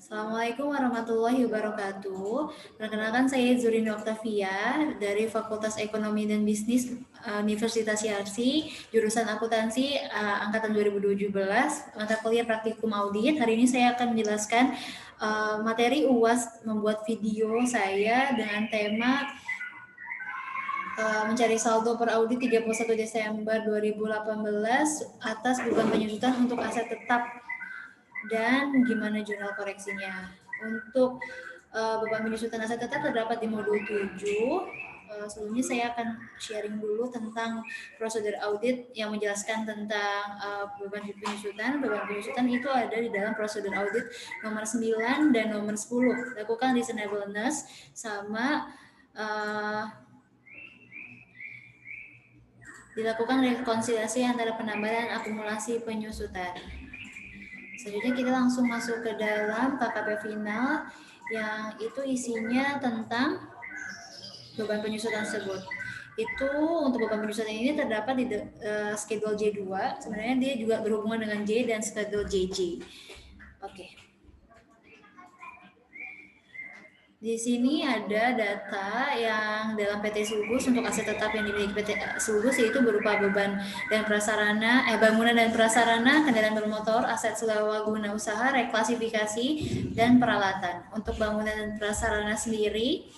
Assalamualaikum warahmatullahi wabarakatuh. Perkenalkan saya Zurini Oktavia dari Fakultas Ekonomi dan Bisnis Universitas Yarsi, jurusan akuntansi angkatan 2017, mata kuliah praktikum audit. Hari ini saya akan menjelaskan materi UAS membuat video saya dengan tema mencari saldo per audit 31 Desember 2018 atas beban penyusutan untuk aset tetap dan gimana jurnal koreksinya. Untuk beban penyusutan aset tetap terdapat di modul 7. Sebelumnya saya akan sharing dulu tentang prosedur audit yang menjelaskan tentang beban penyusutan. Beban penyusutan itu ada di dalam prosedur audit nomor 9 dan nomor 10. Lakukan reasonableness sama dilakukan rekonsiliasi antara penambahan dan akumulasi penyusutan. Selanjutnya kita langsung masuk ke dalam KKP final yang itu isinya tentang beban penyusutan tersebut. Itu untuk beban penyusutan ini terdapat di schedule J2. Sebenarnya dia juga berhubungan dengan J dan schedule JJ. Oke. Di sini ada data yang dalam PT Subus untuk aset tetap yang dimiliki PT Subus yaitu berupa beban dan prasarana, bangunan dan prasarana, kendaraan bermotor, aset sewa guna usaha, reklasifikasi, dan peralatan. Untuk bangunan dan prasarana sendiri,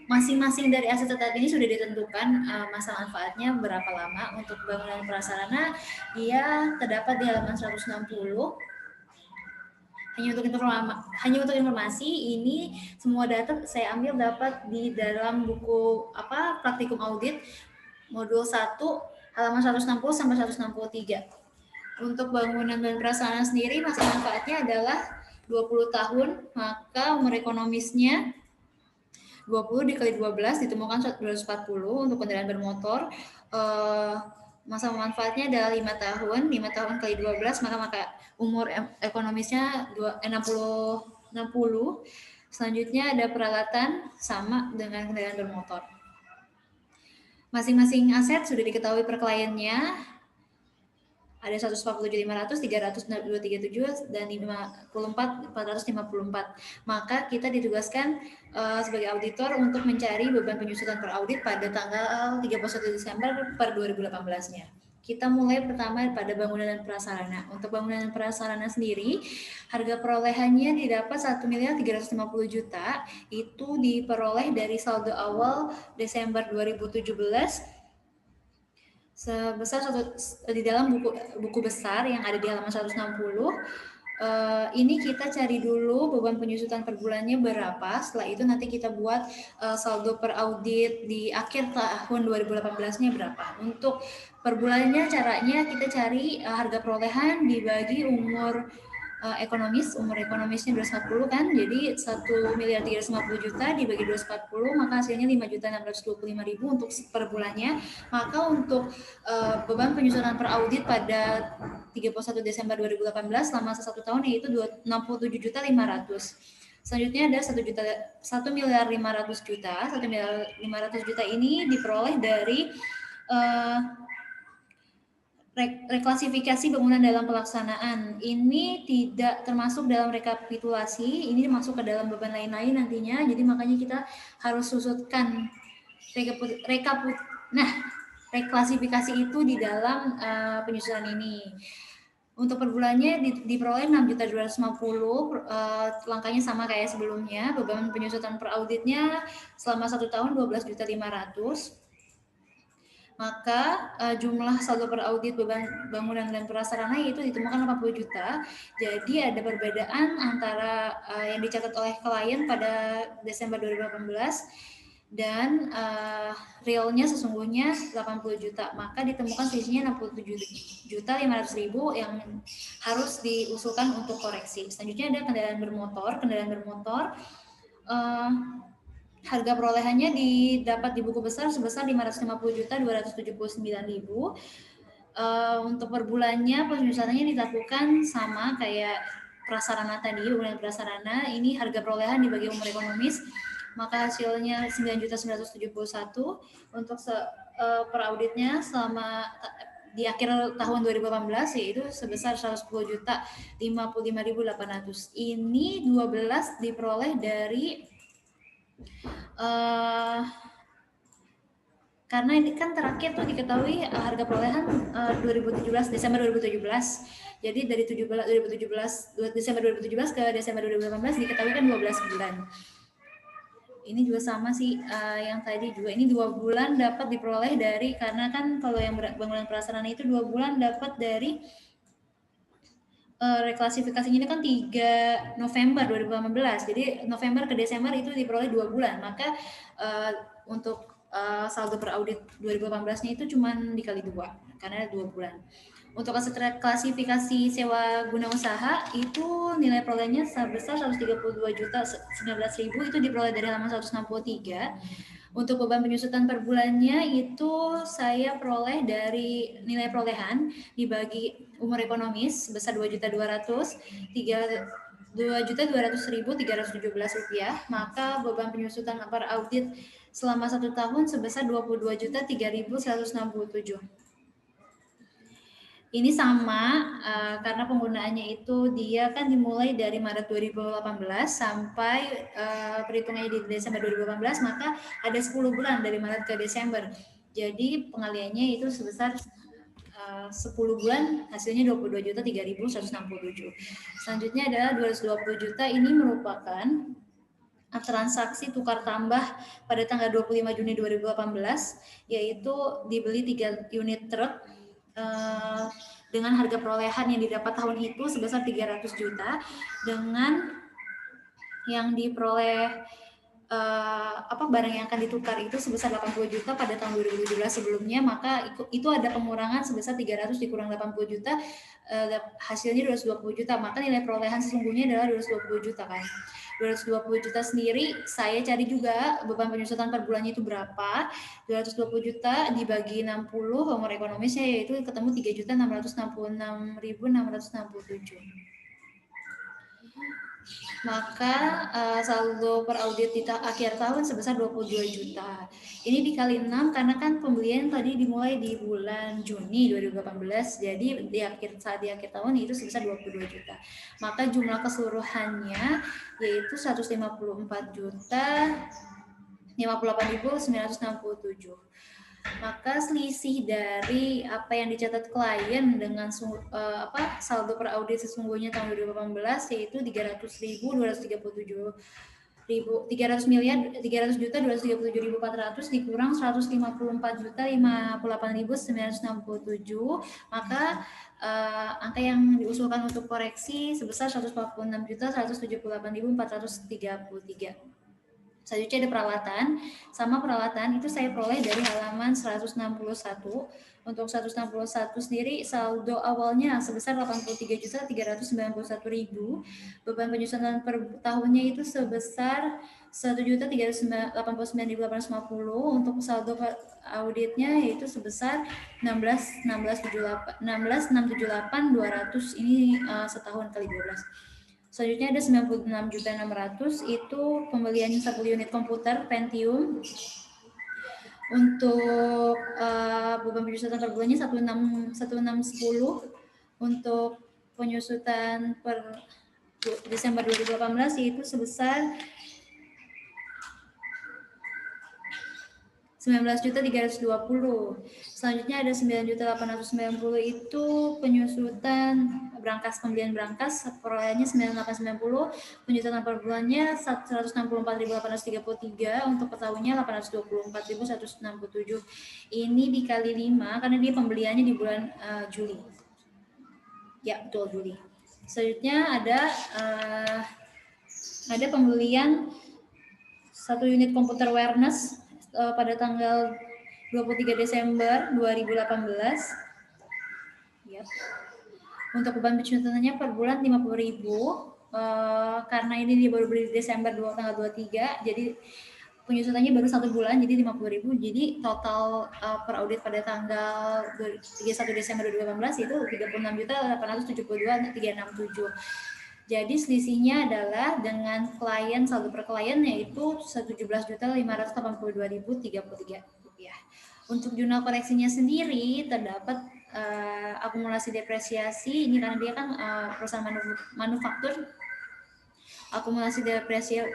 masing-masing dari aset tetap ini sudah ditentukan masa manfaatnya berapa lama. Untuk bangunan dan prasarana, dia terdapat di halaman 160. Hanya untuk informasi, ini semua data saya ambil dapat di dalam buku praktikum audit modul 1 halaman 160 sampai 163. Untuk bangunan dan prasarana sendiri masa manfaatnya adalah 20 tahun, maka umur ekonomisnya 20 dikali 12 ditemukan 240. Untuk kendaraan bermotor masa manfaatnya adalah 5 tahun, 5 tahun kali 12 maka umur ekonomisnya 60. Selanjutnya ada peralatan sama dengan kendaraan bermotor. Masing-masing aset sudah diketahui per kliennya. Ada 147.500, 300, 237 dan 454. Maka kita ditugaskan sebagai auditor untuk mencari beban penyusutan per audit pada tanggal 31 Desember per 2018-nya. Kita mulai pertama pada bangunan dan prasarana. Untuk bangunan dan prasarana sendiri, harga perolehannya didapat 1.350 juta. Itu diperoleh dari saldo awal Desember 2017 sebesar di dalam buku besar yang ada di halaman 160. Ini kita cari dulu beban penyusutan per bulannya berapa. Setelah itu nanti kita buat saldo per audit di akhir tahun 2018-nya berapa. Untuk per bulannya caranya kita cari harga perolehan dibagi umur umur ekonomisnya 240 kan, jadi 1.350 juta dibagi 240 maka hasilnya 5.625.000 untuk per bulannya. Maka untuk beban penyusutan per audit pada 31 Desember 2018 selama 1 tahun yaitu 67.500. Selanjutnya ada 1.500.000 juta. 1.500.000 juta ini diperoleh dari reklasifikasi bangunan dalam pelaksanaan. Ini tidak termasuk dalam rekapitulasi, ini masuk ke dalam beban lain-lain nantinya. Jadi makanya kita harus susutkan reklasifikasi itu di dalam penyusunan ini. Untuk per bulannya diperoleh 6.250, langkahnya sama kayak sebelumnya. Beban penyusutan per auditnya selama 1 tahun 12.500. Maka jumlah saldo per audit beban bangunan dan prasarana itu ditemukan 80 juta. Jadi ada perbedaan antara yang dicatat oleh klien pada Desember 2018 dan realnya sesungguhnya 80 juta. Maka ditemukan selisihnya 67.500.000 yang harus diusulkan untuk koreksi. Selanjutnya ada kendaraan bermotor. Harga perolehannya didapat di buku besar sebesar 550.279.000. Untuk per bulannya penyusutannya dilakukan sama kayak prasarana tadi, bangunan prasarana. Ini harga perolehan dibagi umur ekonomis, maka hasilnya 9.971. Untuk per auditnya selama di akhir tahun 2018 yaitu sebesar 110.055.800. Ini 12 diperoleh dari karena ini kan terakhir tuh diketahui harga perolehan 2017 Desember 2017. Jadi dari 2017 Desember 2017 ke Desember 2018 diketahui kan 12 bulan. Ini juga sama sih yang tadi juga, ini 2 bulan dapat diperoleh dari, karena kan kalau yang bangunan prasarana itu 2 bulan dapat dari reklasifikasinya ini kan 3 November 2018. Jadi November ke Desember itu diperoleh 2 bulan. Maka untuk saldo per audit 2018-nya itu cuma dikali 2 karena 2 bulan. Untuk aset klasifikasi sewa guna usaha itu nilai perolehnya sebesar 132.019.000 itu diperoleh dari halaman 163. Untuk beban penyusutan per bulannya itu saya peroleh dari nilai perolehan dibagi umur ekonomis sebesar 2.200.000, 2.200.317 rupiah. Maka beban penyusutan per audit selama 1 tahun sebesar 22.003.167. Ini sama karena penggunaannya itu dia kan dimulai dari Maret 2018 sampai perhitungannya di Desember 2018, maka ada 10 bulan dari Maret ke Desember. Jadi pengaliannya itu sebesar 10 bulan hasilnya 22.003.167. Selanjutnya adalah 220 juta, ini merupakan transaksi tukar tambah pada tanggal 25 Juni 2018, yaitu dibeli 3 unit truk dengan harga perolehan yang didapat tahun itu sebesar 300 juta dengan yang diperoleh barang yang akan ditukar itu sebesar 80 juta pada tahun 2017 sebelumnya, maka itu ada pengurangan sebesar 300 dikurang 80 juta, hasilnya 220 juta, maka nilai perolehan sesungguhnya adalah 220 juta kan. 220 juta sendiri saya cari juga beban penyusutan per bulannya itu berapa. 220 juta dibagi 60 umur ekonomisnya yaitu ketemu 3.666.667. Maka saldo per audit di akhir tahun sebesar 22 juta. Ini dikali 6 karena kan pembelian tadi dimulai di bulan Juni 2018. Jadi saat di akhir tahun itu sebesar 22 juta. Maka jumlah keseluruhannya yaitu 154 juta 58.967. Maka selisih dari apa yang dicatat klien dengan saldo per audit sesungguhnya tahun 2018 yaitu 300.237.300 juta 237.400 dikurang 154.058.967, maka angka yang diusulkan untuk koreksi sebesar 146.178.433. Selanjutnya ada peralatan. Sama peralatan itu saya peroleh dari halaman 161. Untuk 161 sendiri saldo awalnya sebesar 83.391.000. Beban penyusunan per tahunnya itu sebesar 1.389.850. Untuk saldo auditnya yaitu sebesar 16.678.200. Ini setahun kali 12. Selanjutnya ada 96.600 itu pembeliannya 10 unit komputer Pentium. Untuk beban penyusutan per bulannya 1610. Untuk penyusutan per Desember 2018 yaitu sebesar 19.320. Selanjutnya ada 9.890 itu penyusutan berangkas, pembelian berangkas, perolehannya 9890, penyusutan per bulannya 164.833, untuk per tahunnya 824.167. Ini dikali 5 karena dia pembeliannya di bulan Juli. Ya, betul, Juli. Selanjutnya ada pembelian 1 unit komputer Awareness pada tanggal 23 Desember 2018. Yep. Untuk beban penyusutannya per bulan 50.000. Karena ini dia baru beli di Desember tanggal 23, jadi penyusutannya baru 1 bulan, jadi 50.000. Jadi total per audit pada tanggal 31 Desember 2018 itu 36.872.367. Jadi selisihnya adalah dengan klien, saldo per klien yaitu 17.582.033 rupiah. Untuk jurnal koreksinya sendiri terdapat akumulasi depresiasi ini karena dia kan perusahaan manufaktur, akumulasi depresiasi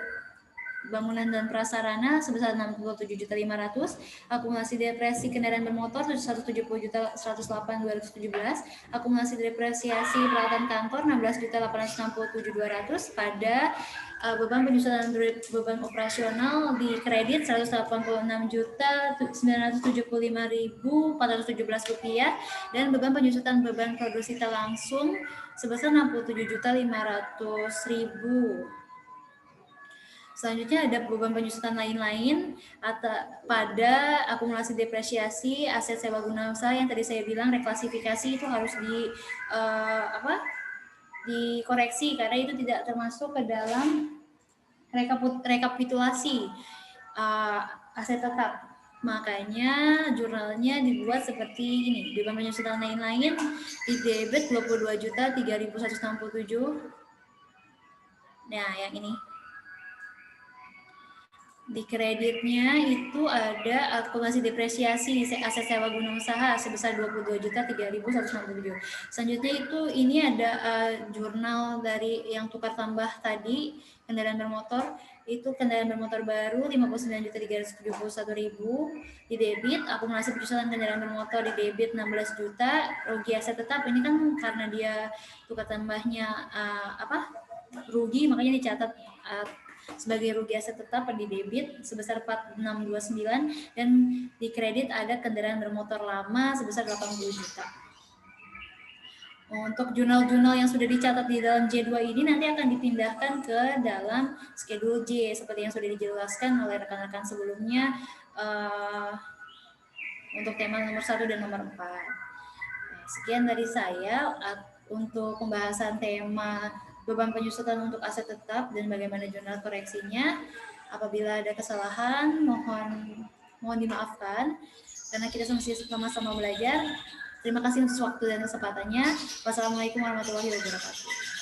bangunan dan prasarana sebesar 67.500, akumulasi depresi kendaraan bermotor 170.108.217, akumulasi depresiasi peralatan kantor 16.867.200 pada beban penyusunan beban operasional di kredit 186.975.417 rupiah dan beban penyusutan beban produksi langsung sebesar 67.500.000. Selanjutnya ada beban penyusutan lain-lain pada akumulasi depresiasi aset sewa guna usaha yang tadi saya bilang reklasifikasi itu harus dikoreksi karena itu tidak termasuk ke dalam rekapitulasi aset tetap. Makanya jurnalnya dibuat seperti ini. Beban penyusutan lain-lain di debit 22.3.167. Nah, yang ini. Di kreditnya itu ada akumulasi depresiasi aset sewa guna usaha sebesar 22.3.167. Selanjutnya ini ada jurnal dari yang tukar tambah tadi kendaraan bermotor, itu kendaraan bermotor baru 59.371.000 di debit, akumulasi penyusutan kendaraan bermotor di debit 16 juta, rugi aset tetap ini kan karena dia tukar tambahnya rugi makanya dicatat sebagai rugi aset tetap di debit sebesar 4629 dan di kredit ada kendaraan bermotor lama sebesar 80 juta. Untuk jurnal-jurnal yang sudah dicatat di dalam J2 ini nanti akan dipindahkan ke dalam schedule J seperti yang sudah dijelaskan oleh rekan-rekan sebelumnya untuk tema nomor 1 dan nomor 4. Sekian dari saya untuk pembahasan tema beban penyusutan untuk aset tetap dan bagaimana jurnal koreksinya. Apabila ada kesalahan, mohon dimaafkan karena kita sama-sama belajar. Terima kasih untuk waktu dan kesempatannya. Wassalamualaikum warahmatullahi wabarakatuh.